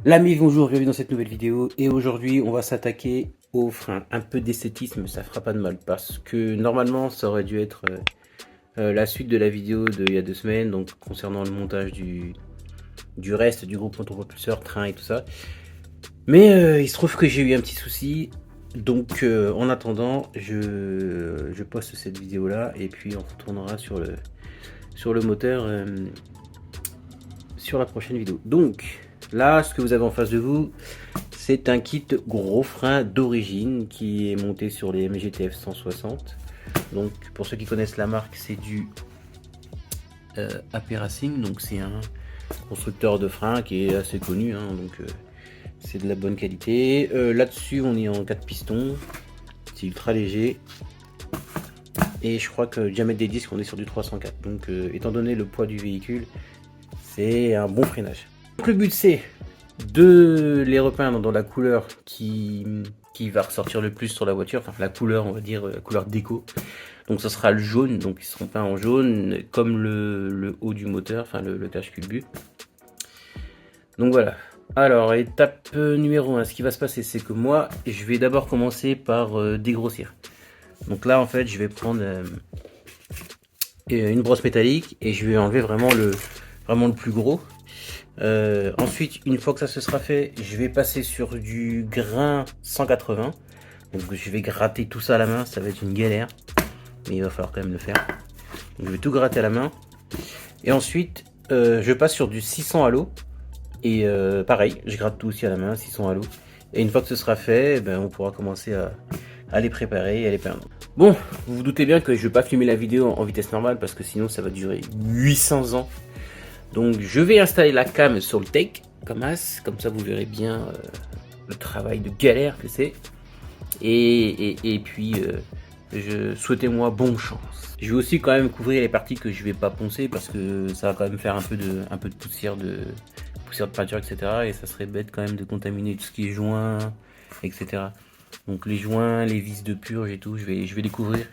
L'ami, bonjour, bienvenue dans cette nouvelle vidéo et aujourd'hui on va s'attaquer aux freins. Un peu d'esthétisme, ça fera pas de mal parce que normalement ça aurait dû être la suite de la vidéo d'il y a 2 semaines, donc concernant le montage du reste du groupe motopropulseur, train et tout ça. Mais il se trouve que j'ai eu un petit souci, donc en attendant je poste cette vidéo là et puis on retournera sur le moteur sur la prochaine vidéo. Donc là, ce que vous avez en face de vous, c'est un kit gros frein d'origine qui est monté sur les MGTF 160. Donc, pour ceux qui connaissent la marque, c'est du AP Racing. Donc, c'est un constructeur de frein qui est assez connu. Hein, donc, c'est de la bonne qualité. Là-dessus, on est en 4 pistons. C'est ultra léger. Et je crois que le diamètre des disques, on est sur du 304. Donc, étant donné le poids du véhicule, c'est un bon freinage. Donc le but c'est de les repeindre dans la couleur qui va ressortir le plus sur la voiture, enfin la couleur, on va dire la couleur déco. Donc ça sera le jaune, donc ils seront peints en jaune comme le haut du moteur, enfin le cache culbut. Donc voilà. Alors étape numéro 1, ce qui va se passer c'est que moi je vais d'abord commencer par dégrossir. Donc là en fait je vais prendre une brosse métallique et je vais enlever vraiment le plus gros. Ensuite, une fois que ça se sera fait, je vais passer sur du grain 180. Donc je vais gratter tout ça à la main, ça va être une galère, mais il va falloir quand même le faire. Donc, je vais tout gratter à la main. Et ensuite, je passe sur du 600 à l'eau. Et pareil, je gratte tout aussi à la main, 600 à l'eau. Et une fois que ce sera fait, ben, on pourra commencer à les préparer et à les peindre. Bon, vous vous doutez bien que je ne vais pas filmer la vidéo en vitesse normale parce que sinon ça va durer 800 ans. Donc je vais installer la cam sur le take comme ça vous verrez bien le travail de galère que c'est. Et puis souhaitez-moi bonne chance. Je vais aussi quand même couvrir les parties que je vais pas poncer parce que ça va quand même faire un peu de poussière de peinture, etc. Et ça serait bête quand même de contaminer tout ce qui est joint, etc. Donc les joints, les vis de purge et tout, je vais les couvrir.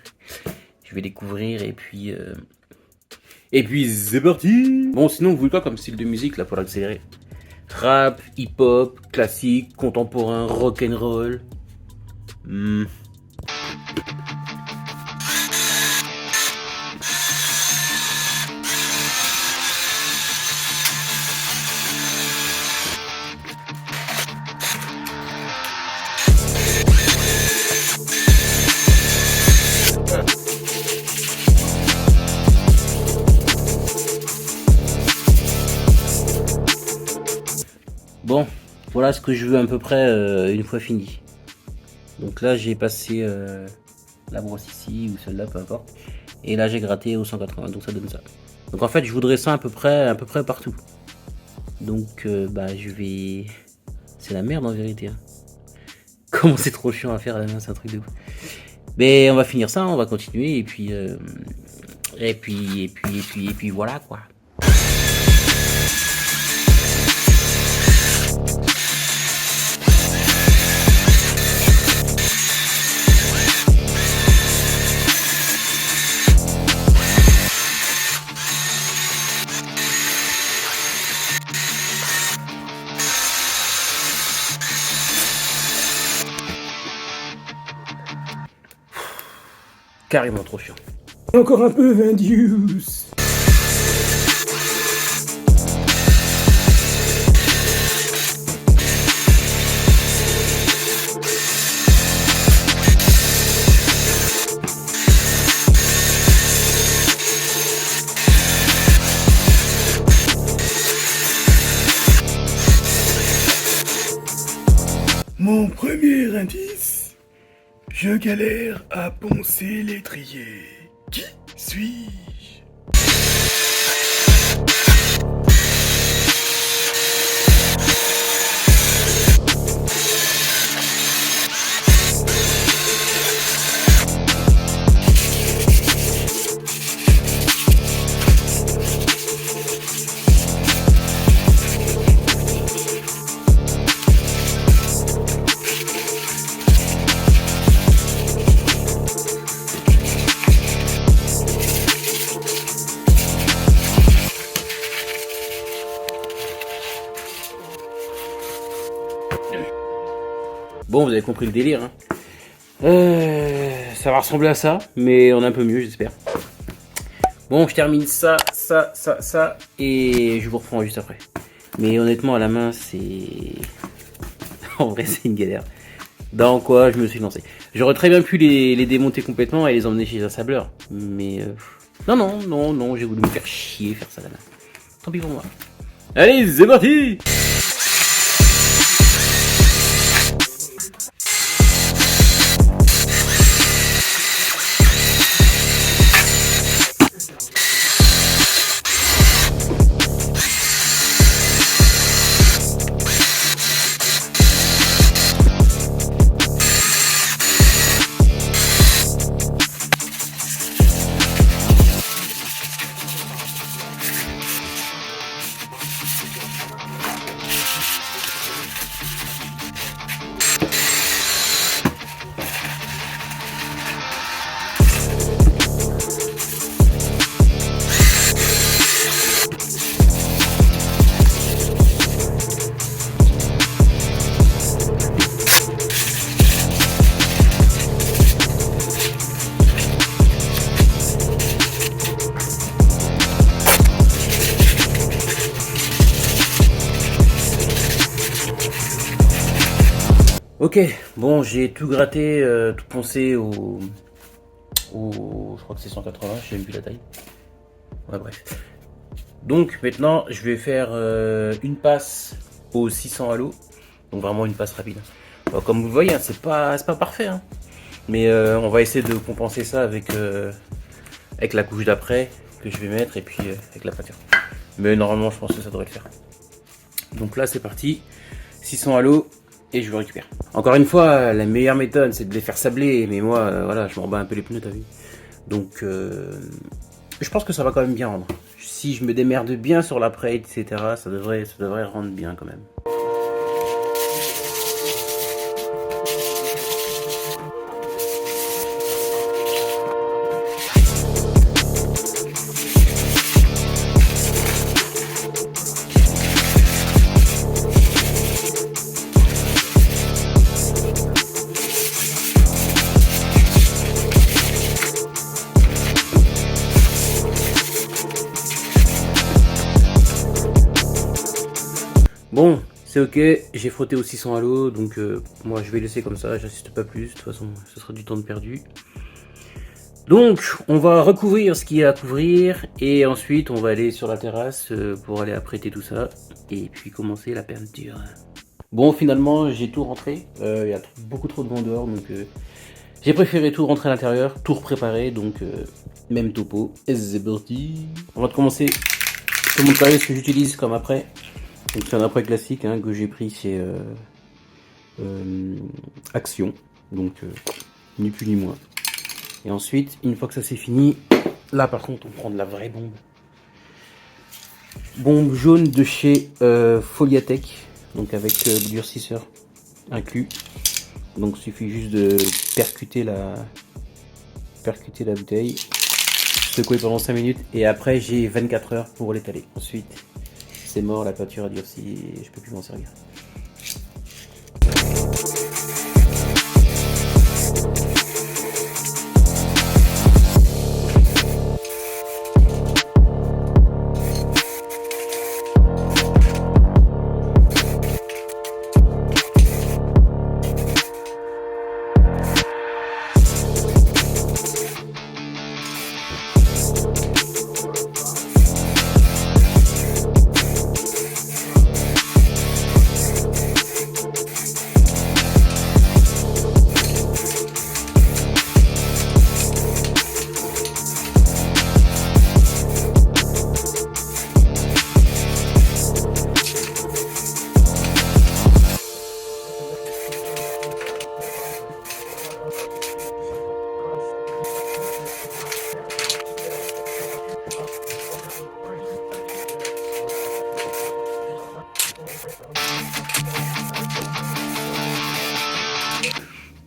Je vais les couvrir et puis c'est parti. Bon, sinon vous voulez quoi comme style de musique là pour l'accélérer? Rap, hip-hop, classique, contemporain, rock'n'roll. Bon, voilà ce que je veux à peu près une fois fini. Donc là j'ai passé la brosse ici ou celle-là, peu importe. Et là j'ai gratté au 180, donc ça donne ça. Donc en fait je voudrais ça à peu près partout. Donc bah je vais... C'est la merde en vérité. Hein. Comment c'est trop chiant à faire à la main, c'est un truc de ouf. Mais on va finir ça, on va continuer et puis voilà quoi. Carrément trop chiant. Encore un peu Vindius. Mon premier indice, je galère à poncer l'étrier. Qui suis-je? Bon, vous avez compris le délire. Hein. Ça va ressembler à ça, mais on est un peu mieux, j'espère. Bon, je termine ça, et je vous reprends juste après. Mais honnêtement, à la main, c'est... en vrai, c'est une galère. Dans quoi je me suis lancé. J'aurais très bien pu les démonter complètement et les emmener chez un sableur. Mais... non, j'ai voulu me faire chier faire ça à la main. Tant pis pour moi. Allez, c'est parti! Ok, bon, j'ai tout gratté, tout poncé je crois que c'est 180, je sais même plus la taille. Ouais, bref. Donc maintenant, je vais faire une passe au 600 halo, donc vraiment une passe rapide. Alors, comme vous le voyez, hein, c'est pas parfait, hein. Mais on va essayer de compenser ça avec la couche d'après que je vais mettre et puis avec la peinture. Mais normalement, je pense que ça devrait le faire. Donc là, c'est parti, 600 halo. Et je le récupère. Encore une fois, la meilleure méthode, c'est de les faire sabler. Mais moi, voilà, je m'en bats un peu les pneus, t'as vu. Donc, je pense que ça va quand même bien rendre. Si je me démerde bien sur l'après, etc., ça devrait rendre bien quand même. Bon, c'est ok, j'ai frotté au 600 halo, donc moi je vais laisser comme ça, j'insiste pas plus, de toute façon ce sera du temps de perdu. Donc on va recouvrir ce qu'il y a à couvrir, et ensuite on va aller sur la terrasse pour aller apprêter tout ça, et puis commencer la peinture. Bon, finalement j'ai tout rentré, il y a beaucoup trop de vent dehors, donc j'ai préféré tout rentrer à l'intérieur, tout repréparer, donc même topo, et c'est parti. On va commencer sur mon carré, ce que j'utilise comme après. Donc c'est un après classique hein, que j'ai pris chez Action, donc ni plus ni moins. Et ensuite, une fois que ça c'est fini, là par contre on prend de la vraie bombe. Bombe jaune de chez Foliatech, donc avec durcisseur inclus. Donc il suffit juste de percuter la bouteille, secouer pendant 5 minutes et après j'ai 24 heures pour l'étaler. Ensuite c'est mort, la peinture a durci et je peux plus m'en servir.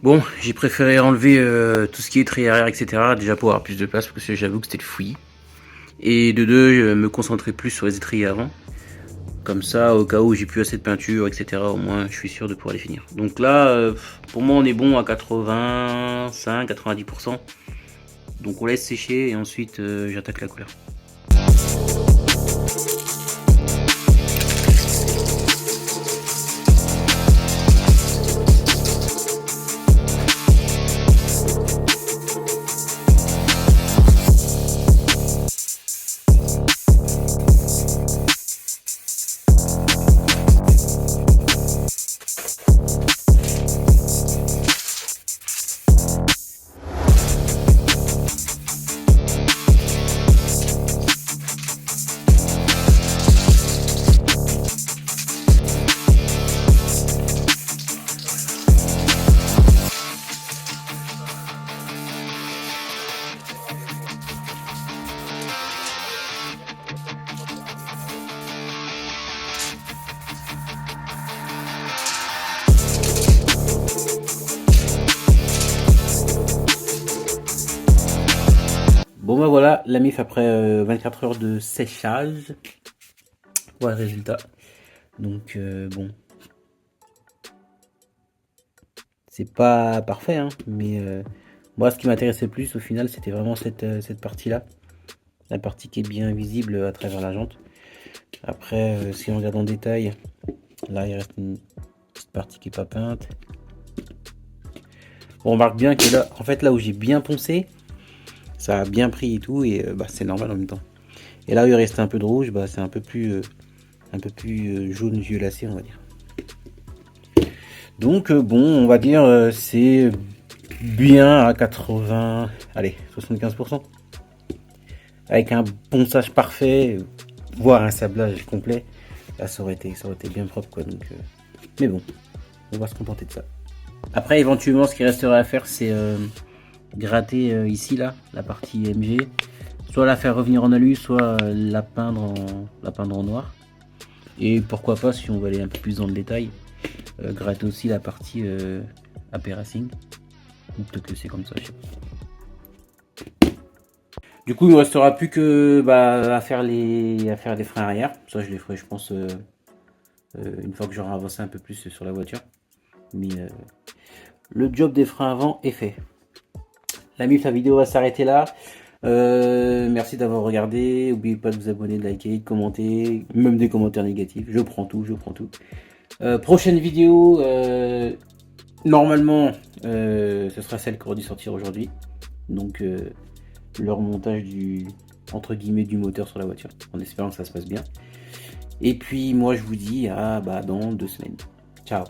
Bon, j'ai préféré enlever tout ce qui est trait arrière, etc. Déjà pour avoir plus de place, parce que j'avoue que c'était le fouillis. Et de deux, me concentrer plus sur les étriers avant. Comme ça, au cas où j'ai plus assez de peinture, etc., au moins je suis sûr de pouvoir les finir. Donc là, pour moi on est bon à 85-90%. Donc on laisse sécher et ensuite j'attaque la couleur. Bon bah voilà, la MIF après 24 heures de séchage. Voilà le résultat. Donc bon. C'est pas parfait, hein, mais moi ce qui m'intéressait plus au final c'était vraiment cette partie-là. La partie qui est bien visible à travers la jante. Après, si on regarde en détail, là il reste une petite partie qui est pas peinte. On remarque bien que là, en fait là où j'ai bien poncé, ça a bien pris et tout, et bah, c'est normal en même temps. Et là où il reste un peu de rouge, bah, c'est un peu plus jaune violacé, on va dire. Donc bon, on va dire c'est bien à 80, allez, 75%. Avec un ponçage parfait, voire un sablage complet, là ça aurait été bien propre quoi. Donc, mais bon, on va se contenter de ça. Après éventuellement ce qui resterait à faire c'est gratter ici là, la partie MG, soit la faire revenir en alu, soit la peindre en noir. Et pourquoi pas, si on veut aller un peu plus dans le détail, gratter aussi la partie AP Racing. Ou peut-être que c'est comme ça, je sais pas. Du coup, il ne me restera plus que à faire les freins arrière. Ça, je les ferai, je pense, une fois que j'aurai avancé un peu plus sur la voiture. Mais le job des freins avant est fait. La vidéo va s'arrêter là. Merci d'avoir regardé. N'oubliez pas de vous abonner, de liker, de commenter, même des commentaires négatifs. Je prends tout, prochaine vidéo, normalement, ce sera celle qui aurait dû sortir aujourd'hui. Donc, le remontage entre guillemets du moteur sur la voiture, en espérant que ça se passe bien. Et puis moi je vous dis à dans 2 semaines. Ciao.